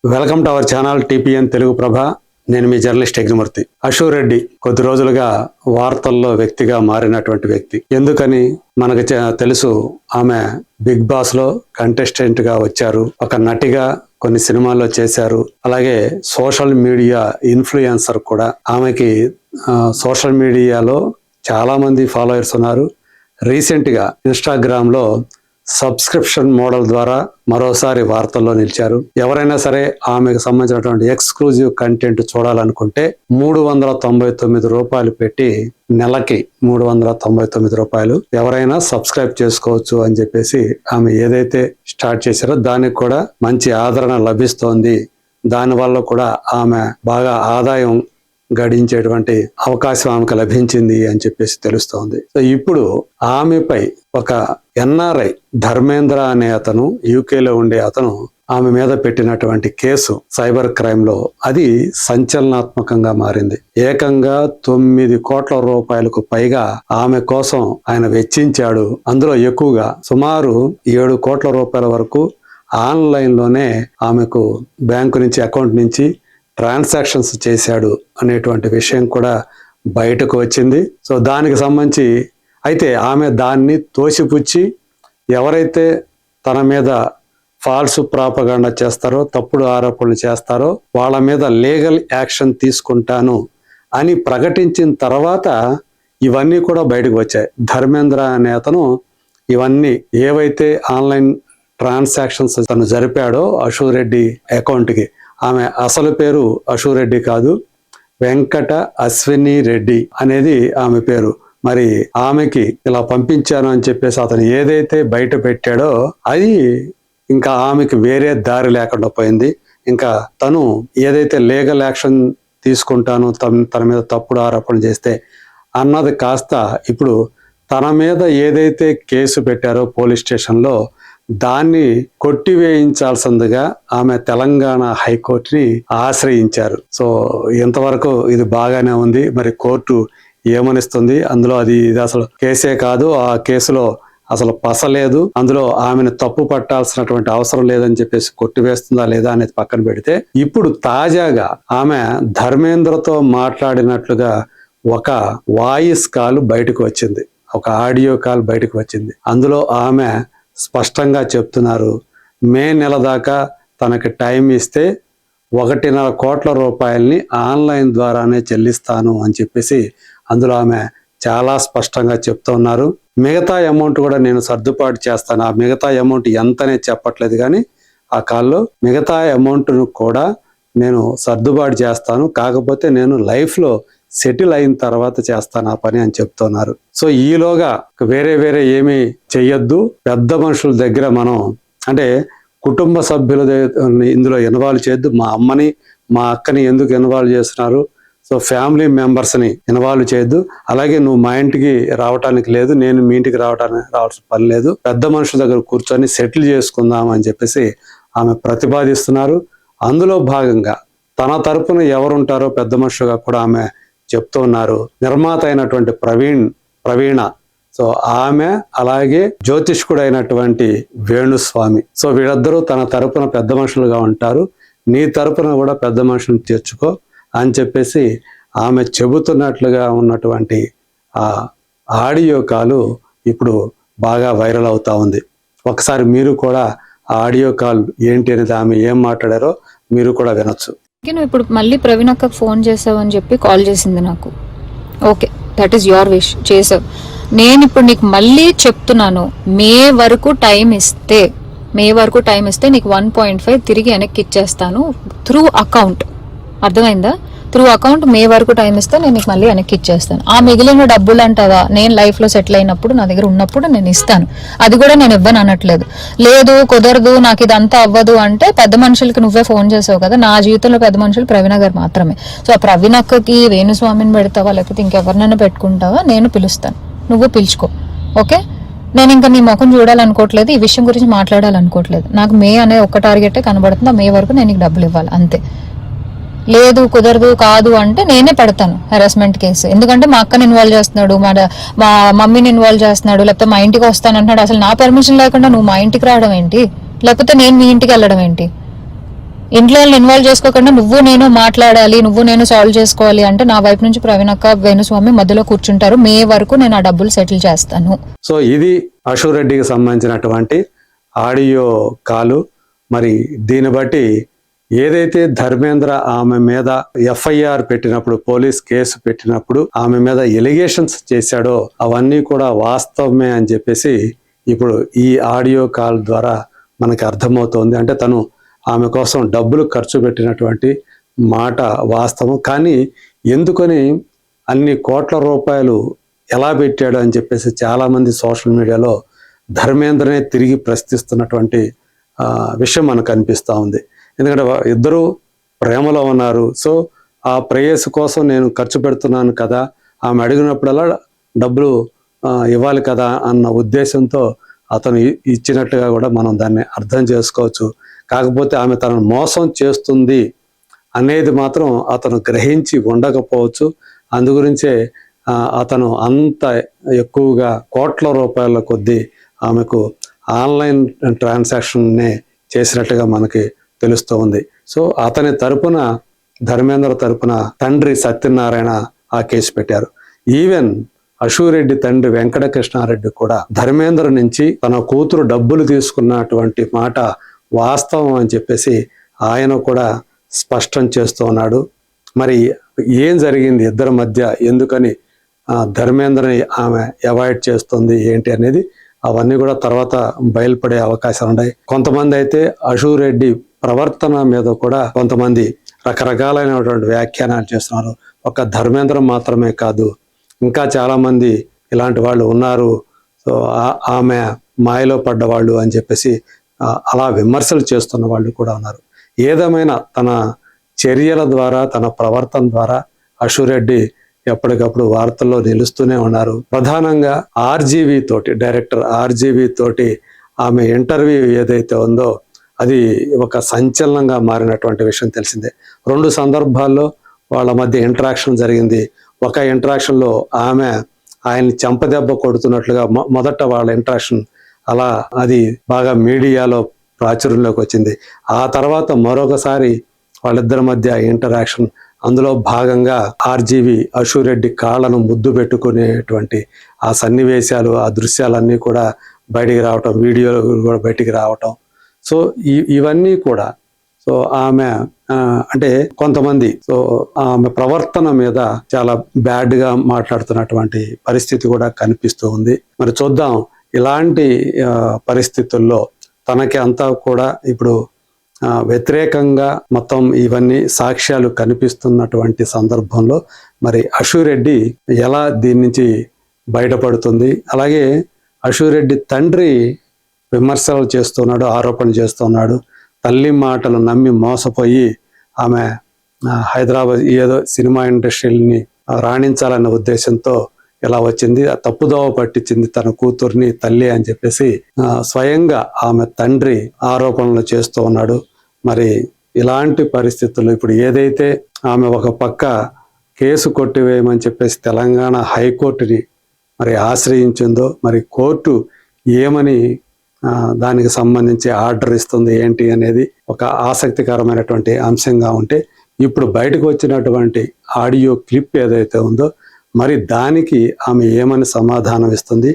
Welcome to our channel TPN Telugu Prabha. నేను మీ journalist Yajnamurthy. Ashu Reddy కొద్ది రోజులుగా వార్తల్లో వ్యక్తిగా మారినటువంటి వ్యక్తి. ఎందుకని మనకు తెలుసు. ఆమె బిగ్ బాస్ లో కంటెస్టెంట్ గా వచ్చారు, ఒక నటిగా కొన్ని సినిమాల్లో చేశారు, అలాగే సోషల్ మీడియా ఇన్ఫ్లుయెన్సర్ కూడా. ఆమెకి సోషల్ మీడియాలో చాలా మంది ఫాలోయర్స్ ఉన్నారు. రీసెంట్ గా ఇన్స్టాగ్రామ్ లో సబ్స్క్రిప్షన్ మోడల్ ద్వారా మరోసారి వార్తల్లో నిలిచారు. ఎవరైనా సరే ఆమెకు సంబంధించినటువంటి ఎక్స్క్లూజివ్ కంటెంట్ చూడాలనుకుంటే 399 రూపాయలు పెట్టి నెలకి 399 రూపాయలు ఎవరైనా సబ్స్క్రైబ్ చేసుకోవచ్చు అని చెప్పేసి ఆమె ఏదైతే స్టార్ట్ చేశారో దానికి కూడా మంచి ఆదరణ లభిస్తోంది. దానివల్ల కూడా ఆమె బాగా ఆదాయం గడించేటువంటి అవకాశం ఆమెకు లభించింది అని చెప్పేసి తెలుస్తోంది. సో ఇప్పుడు ఆమెపై ఒక ఎన్ఆర్ఐ ధర్మేంద్ర అనే అతను, యూకేలో ఉండే అతను ఆమె మీద పెట్టినటువంటి కేసు సైబర్ క్రైమ్ లో అది సంచలనాత్మకంగా మారింది. ఏకంగా 9 కోట్ల రూపాయలకు పైగా ఆమె కోసం ఆయన వెచ్చించాడు. అందులో ఎక్కువగా సుమారు 7 కోట్ల రూపాయల వరకు ఆన్లైన్ లోనే ఆమెకు బ్యాంకు నుంచి, అకౌంట్ నుంచి ట్రాన్సాక్షన్స్ చేశాడు అనేటువంటి విషయం కూడా బయటకు వచ్చింది. సో దానికి సంబంధించి అయితే ఆమె దాన్ని తోసిపుచ్చి ఎవరైతే తన మీద ఫాల్స్ ప్రాపగాండా చేస్తారో, తప్పుడు ఆరోపణలు చేస్తారో వాళ్ళ మీద లీగల్ యాక్షన్ తీసుకుంటాను అని ప్రకటించిన తర్వాత ఇవన్నీ కూడా బయటకు వచ్చాయి. ధర్మేంద్ర అనే అతను ఇవన్నీ ఏవైతే ఆన్లైన్ ట్రాన్సాక్షన్స్ తను జరిపాడో అశూర్ రెడ్డి అకౌంట్కి, ఆమె అసలు పేరు అశూర్ రెడ్డి కాదు, వెంకట అశ్విని రెడ్డి అనేది ఆమె పేరు. మరి ఆమెకి ఇలా పంపించాను అని చెప్పేసి అతను ఏదైతే బయట పెట్టాడో అది ఇంకా ఆమెకి వేరే దారి లేకుండా పోయింది. ఇంకా తను ఏదైతే లీగల్ యాక్షన్ తీసుకుంటాను తన మీద తప్పుడు ఆరోపణలు చేస్తే అన్నది కాస్త ఇప్పుడు తన మీద ఏదైతే కేసు పెట్టారో పోలీస్ స్టేషన్లో దాన్ని కొట్టివేయించాల్సిందిగా ఆమె తెలంగాణ హైకోర్టుని ఆశ్రయించారు. సో ఇంతవరకు ఇది బాగానే ఉంది. మరి కోర్టు ఏమనిస్తుంది? అందులో ఇది అసలు కేసే కాదు, ఆ కేసులో అసలు పసలేదు, అందులో ఆమెను తప్పు పట్టాల్సినటువంటి అవసరం లేదని చెప్పేసి కొట్టివేస్తుందా లేదా అనేది పక్కన పెడితే, ఇప్పుడు తాజాగా ఆమె ధర్మేంద్రతో మాట్లాడినట్లుగా ఒక వాయిస్ కాల్ బయటకు వచ్చింది, ఒక ఆడియో కాల్ బయటకు వచ్చింది. అందులో ఆమె స్పష్టంగా చెప్తున్నారు, మే నెల దాకా తనకి టైం ఇస్తే 1.5 కోట్ల రూపాయల్ని ఆన్లైన్ ద్వారానే చెల్లిస్తాను అని చెప్పేసి అందులో ఆమె చాలా స్పష్టంగా చెప్తున్నారు. మిగతా అమౌంట్ కూడా నేను సర్దుబాటు చేస్తాను, ఆ మిగతా అమౌంట్ ఎంతనే చెప్పట్లేదు కానీ ఆ కాల్లో మిగతా అమౌంట్ను కూడా నేను సర్దుబాటు చేస్తాను, కాకపోతే నేను లైఫ్లో సెటిల్ అయిన తర్వాత చేస్తాను ఆ పని అని చెప్తున్నారు. సో ఈలోగా వేరే ఏమీ చెయ్యొద్దు, పెద్ద మనుషుల దగ్గర మనం అంటే కుటుంబ సభ్యుల ఇందులో ఇన్వాల్వ్ చేయొద్దు. మా అమ్మని మా అక్కని ఎందుకు ఇన్వాల్వ్ చేస్తున్నారు? సో ఫ్యామిలీ మెంబర్స్ని ఇన్వాల్వ్ చేయొద్దు. అలాగే నువ్వు మా ఇంటికి రావటానికి లేదు, నేను మీ ఇంటికి రావాల్సిన పని లేదు, పెద్ద మనుషుల దగ్గర కూర్చొని సెటిల్ చేసుకుందాం అని చెప్పేసి ఆమె ప్రతిపాదిస్తున్నారు. అందులో భాగంగా తన తరపున ఎవరుంటారో పెద్ద మనుషులుగా కూడా ఆమె చెప్తూ ఉన్నారు. నిర్మాత అయినటువంటి ప్రవీణ, సో ఆమె, అలాగే జ్యోతిష్కుడు అయినటువంటి వేణుస్వామి, సో వీళ్ళిద్దరూ తన తరపున పెద్ద మనుషులుగా ఉంటారు, నీ తరపున కూడా పెద్ద మనుషులను తెచ్చుకో అని చెప్పేసి ఆమె చెబుతున్నట్లుగా ఉన్నటువంటి ఆ ఆడియో కాలు ఇప్పుడు బాగా వైరల్ అవుతా ఉంది. ఒకసారి మీరు కూడా ఆ ఆడియో కాల్ ఏంటి అనేది, ఆమె ఏం మాట్లాడారో మీరు కూడా వినొచ్చు. నువ్వు ఇప్పుడు మళ్ళీ ప్రవీణ్ అక్కకు ఫోన్ చేసావు అని చెప్పి కాల్ చేసింది నాకు. Okay, that is your wish, చేసావు. నేను ఇప్పుడు నీకు మళ్ళీ చెప్తున్నాను, మే వరకు టైం ఇస్తే నీకు 1.5 తిరిగి వెనక్కి ఇచ్చేస్తాను త్రూ అకౌంట్. అర్థమైందా? త్రూ అకౌంట్ మే వరకు టైం ఇస్తే నేను నీకు మళ్ళీ వెనక్కి ఇచ్చేస్తాను. ఆ మిగిలిన డబ్బులు అంటావా, నేను లైఫ్లో సెటిల్ అయినప్పుడు నా దగ్గర ఉన్నప్పుడు నేను ఇస్తాను, అది కూడా నేను ఇవ్వను అనట్లేదు. లేదు కుదరదు నాకు ఇదంతా అవ్వదు అంటే పెద్ద మనుషులకి నువ్వే ఫోన్ చేసావు కదా, నా జీవితంలో పెద్ద మనుషులు ప్రవీణ గారు మాత్రమే. సో ఆ ప్రవీణ అక్కకి వేణుస్వామిని పెడతావా లేకపోతే ఇంకెవరినైనా పెట్టుకుంటావా, నేను పిలుస్తాను, నువ్వు పిలుచుకో. ఓకే, నేను ఇంకా నీ ముఖం చూడాలనుకోవట్లేదు, ఈ విషయం గురించి మాట్లాడాలనుకోవట్లేదు. నాకు మే అనే ఒక్క టార్గెటే కనబడుతుంది, మే వరకు నేను నీకు డబ్బులు ఇవ్వాలి అంతే. లేదు కుదరదు కాదు అంటే నేనే పెడతాను హెరాస్మెంట్ కేసు. ఎందుకంటే మా అక్కని ఇన్వాల్వ్ చేస్తున్నాడు, మా మమ్మీని ఇన్వాల్వ్ చేస్తున్నాడు, లేకపోతే మా ఇంటికి వస్తానంటున్నాడు. అసలు నా పర్మిషన్ లేకుండా నువ్వు మా ఇంటికి రావడం ఏంటి, లేకపోతే నేను మీ ఇంటికి వెళ్ళడం ఏంటి? ఇంట్లో వాళ్ళని ఇన్వాల్వ్ చేసుకోకుండా నువ్వు నేను మాట్లాడాలి, నువ్వు నేను సాల్వ్ చేసుకోవాలి అంటే నా వైపు నుంచి ప్రవీణ్ అక్క, వేణుస్వామి మధ్యలో కూర్చుంటారు. మే వరకు నేను ఆ డబ్బులు సెటిల్ చేస్తాను. సో ఇది అశోక్ రెడ్డికి సంబంధించినటువంటి ఆడియో కాలు. మరి దీన్ని బట్టి ఏదైతే ధర్మేంద్ర ఆమె మీద ఎఫ్ఐఆర్ పెట్టినప్పుడు, పోలీస్ కేసు పెట్టినప్పుడు ఆమె మీద ఎలిగేషన్స్ చేశాడో అవన్నీ కూడా వాస్తవమే అని చెప్పేసి ఇప్పుడు ఈ ఆడియో కాల్ ద్వారా మనకి అర్థమవుతోంది. అంటే తను ఆమె కోసం డబ్బులు ఖర్చు పెట్టినటువంటి మాట వాస్తవం. కానీ ఎందుకని అన్ని కోట్ల రూపాయలు ఎలా పెట్టాడు అని చెప్పేసి చాలామంది సోషల్ మీడియాలో ధర్మేంద్రనే తిరిగి ప్రశ్నిస్తున్నటువంటి విషయం మనకు అనిపిస్తూ ఉంది. ఎందుకంటే ఇద్దరు ప్రేమలో ఉన్నారు. సో ఆ ప్రేయస్ కోసం నేను ఖర్చు పెడుతున్నాను కదా, ఆమె అడిగినప్పుడల్లా డబ్బులు ఇవ్వాలి కదా అన్న ఉద్దేశంతో అతను ఇచ్చినట్టుగా కూడా మనం దాన్ని అర్థం చేసుకోవచ్చు. కాకపోతే ఆమె తనను మోసం చేస్తుంది అనేది మాత్రం అతను గ్రహించి ఉండకపోవచ్చు. అందుగురించే అతను అంత ఎక్కువగా కోట్ల రూపాయల కొద్దీ ఆమెకు ఆన్లైన్ ట్రాన్సాక్షన్నే చేసినట్టుగా మనకి తెలుస్తూ ఉంది. సో అతని తరపున, ధర్మేంద్ర తరపున తండ్రి సత్యనారాయణ ఆ కేసు పెట్టారు. ఈవెన్ అశోక్ రెడ్డి తండ్రి వెంకటకృష్ణారెడ్డి కూడా ధర్మేంద్ర నుంచి తన కూతురు డబ్బులు తీసుకున్నటువంటి మాట వాస్తవం అని చెప్పేసి ఆయన కూడా స్పష్టం చేస్తూ ఉన్నాడు. మరి ఏం జరిగింది ఇద్దరి మధ్య, ఎందుకని ధర్మేంద్రని ఆమె అవాయిడ్ చేస్తుంది ఏంటి అనేది అవన్నీ కూడా తర్వాత బయలుపడే అవకాశాలు ఉన్నాయి. కొంతమంది అయితే అశోక్ రెడ్డి ప్రవర్తన మీద కూడా కొంతమంది రకరకాలైనటువంటి వ్యాఖ్యానాలు చేస్తున్నారు. ఒక ధర్మేంద్ర మాత్రమే కాదు, ఇంకా చాలా మంది ఇలాంటి వాళ్ళు ఉన్నారు, సో ఆమె మాయలో పడ్డవాళ్ళు అని చెప్పేసి అలా విమర్శలు చేస్తున్న వాళ్ళు కూడా ఉన్నారు. ఏదేమైనా తన చర్యల ద్వారా, తన ప్రవర్తన ద్వారా అశోక్ రెడ్డి ఎప్పటికప్పుడు వార్తల్లో నిలుస్తూనే ఉన్నారు. ప్రధానంగా ఆర్జీవి తోటి, డైరెక్టర్ ఆర్జీవి తోటి ఆమె ఇంటర్వ్యూ ఏదైతే ఉందో అది ఒక సంచలనంగా మారినటువంటి విషయం తెలిసిందే. 2 సందర్భాల్లో వాళ్ళ మధ్య ఇంటరాక్షన్ జరిగింది. ఒక ఇంటరాక్షన్లో ఆమె ఆయన్ని చెంపదెబ్బ కొడుతున్నట్లుగా మొదట వాళ్ళ ఇంటరాక్షన్ అలా అది బాగా మీడియాలో ప్రాచుర్యంలోకి వచ్చింది. ఆ తర్వాత మరొకసారి వాళ్ళిద్దరి మధ్య ఇంటరాక్షన్, అందులో భాగంగా ఆర్జీవి అశోక్ రెడ్డి కాళ్ళను ముద్దు పెట్టుకునేటువంటి ఆ సన్నివేశాలు, ఆ దృశ్యాలన్నీ కూడా బయటికి రావటం, వీడియోలు కూడా బయటికి రావటం. సో ఇవన్నీ కూడా సో ఆమె అంటే కొంతమంది సో ఆమె ప్రవర్తన మీద చాలా బ్యాడ్గా మాట్లాడుతున్నటువంటి పరిస్థితి కూడా కనిపిస్తూ ఉంది. మరి చూద్దాం ఇలాంటి పరిస్థితుల్లో తనకి అంతా కూడా ఇప్పుడు వ్యతిరేకంగా మొత్తం ఇవన్నీ సాక్ష్యాలు కనిపిస్తున్నటువంటి సందర్భంలో మరి అశోక్ రెడ్డి ఎలా దీని నుంచి బయటపడుతుంది. అలాగే అశోక్ రెడ్డి తండ్రి విమర్శలు చేస్తున్నాడు, ఆరోపణలు చేస్తున్నాడు. తల్లి మాటలు నమ్మి మోసపోయి ఆమె హైదరాబాద్ ఏదో సినిమా ఇండస్ట్రీని రాణించాలన్న ఉద్దేశంతో ఇలా వచ్చింది, తప్పుదోవ పట్టించింది తన కూతుర్ని తల్లి అని చెప్పేసి స్వయంగా ఆమె తండ్రి ఆరోపణలు చేస్తూ ఉన్నాడు. మరి ఇలాంటి పరిస్థితుల్లో ఇప్పుడు ఏదైతే ఆమె ఒక పక్క కేసు కొట్టివేయమని చెప్పేసి తెలంగాణ హైకోర్టుని మరి ఆశ్రయించిందో, మరి కోర్టు ఏమని దానికి సంబంధించి ఆర్డర్ ఇస్తుంది ఏంటి అనేది ఒక ఆసక్తికరమైనటువంటి అంశంగా ఉంటే, ఇప్పుడు బయటకు వచ్చినటువంటి ఆడియో క్లిప్ ఏదైతే ఉందో మరి దానికి ఆమె ఏమని సమాధానం ఇస్తుంది,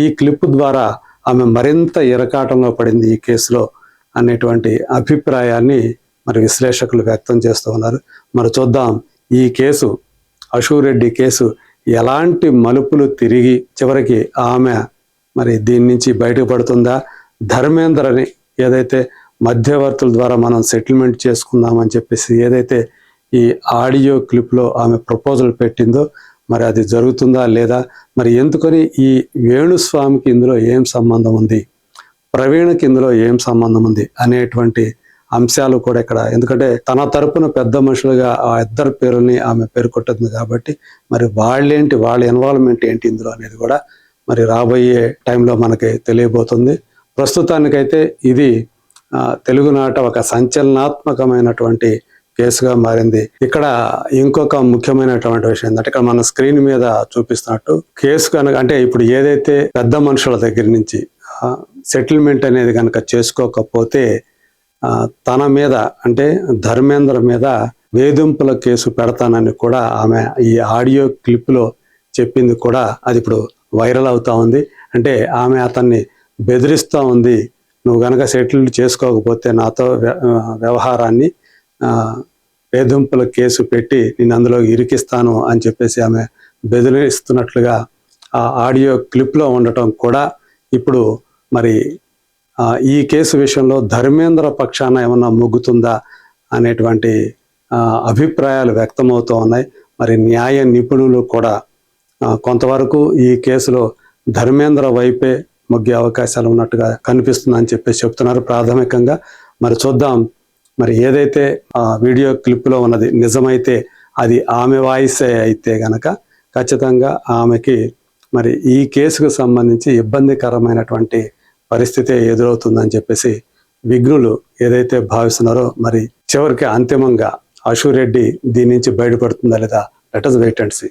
ఈ క్లిప్ ద్వారా ఆమె మరింత ఇరకాటంలో పడింది ఈ కేసులో అనేటువంటి అభిప్రాయాన్ని మరి విశ్లేషకులు వ్యక్తం చేస్తూ ఉన్నారు. మరి చూద్దాం ఈ కేసు, అశోక్ రెడ్డి కేసు ఎలాంటి మలుపులు తిరిగి చివరికి ఆమె మరి దీని నుంచి బయటపడుతుందా, ధర్మేంద్రని ఏదైతే మధ్యవర్తుల ద్వారా మనం సెటిల్మెంట్ చేసుకుందామని చెప్పేసి ఏదైతే ఈ ఆడియో క్లిప్లో ఆమె ప్రపోజల్ పెట్టిందో మరి అది జరుగుతుందా లేదా, మరి ఎందుకని ఈ వేణుస్వామికి ఇందులో ఏం సంబంధం ఉంది, ప్రవీణ్కి ఇందులో ఏం సంబంధం ఉంది అనేటువంటి అంశాలు కూడా ఇక్కడ, ఎందుకంటే తన తరపున పెద్ద మనుషులుగా ఆ ఇద్దరు పేరుని ఆమె పేర్కొట్టింది కాబట్టి మరి వాళ్ళేంటి, వాళ్ళ ఇన్వాల్వ్మెంట్ ఏంటి ఇందులో అనేది కూడా మరి రాబోయే టైంలో మనకి తెలియబోతుంది. ప్రస్తుతానికైతే ఇది తెలుగునాట ఒక సంచలనాత్మకమైనటువంటి కేసుగా మారింది. ఇక్కడ ఇంకొక ముఖ్యమైనటువంటి విషయం ఏంటంటే, ఇక్కడ మన స్క్రీన్ మీద చూపిస్తున్నట్టు కేసు కనుక అంటే ఇప్పుడు ఏదైతే పెద్ద మనుషుల దగ్గర నుంచి సెటిల్మెంట్ అనేది కనుక చేసుకోకపోతే తన మీద అంటే ధర్మేంద్ర మీద వేధింపుల కేసు పెడతానని కూడా ఆమె ఈ ఆడియో క్లిప్లో చెప్పింది కూడా అది ఇప్పుడు వైరల్ అవుతా ఉంది. అంటే ఆమె అతన్ని బెదిరిస్తూ ఉంది, నువ్వు గనక సెటిల్ చేసుకోకపోతే నాతో వ్యవహారాన్ని వేధింపుల కేసు పెట్టి నేను అందులో ఇరికిస్తాను అని చెప్పేసి ఆమె బెదిరిస్తున్నట్లుగా ఆ ఆడియో క్లిప్లో ఉండటం కూడా ఇప్పుడు మరి ఈ కేసు విషయంలో ధర్మేంద్ర పక్షాన ఏమన్నా మొగ్గుతుందా అనేటువంటి అభిప్రాయాలు వ్యక్తమవుతూ ఉన్నాయి. మరి న్యాయ నిపుణులు కూడా కొంతవరకు ఈ కేసులో ధర్మేంద్ర వైపే మొగ్గే అవకాశాలు ఉన్నట్టుగా కనిపిస్తుందని చెప్పేసి చెప్తున్నారు ప్రాథమికంగా. మరి చూద్దాం, మరి ఏదైతే వీడియో క్లిప్లో ఉన్నది నిజమైతే అది ఆమె వాయిసే అయితే గనక ఖచ్చితంగా ఆమెకి మరి ఈ కేసుకు సంబంధించి ఇబ్బందికరమైనటువంటి పరిస్థితి ఎదురవుతుందని చెప్పేసి విఘ్నులు ఏదైతే భావిస్తున్నారో మరి చివరికి అంతిమంగా అశు రెడ్డి దీని నుంచి బయటపడుతుందా లేదా, let us wait and see.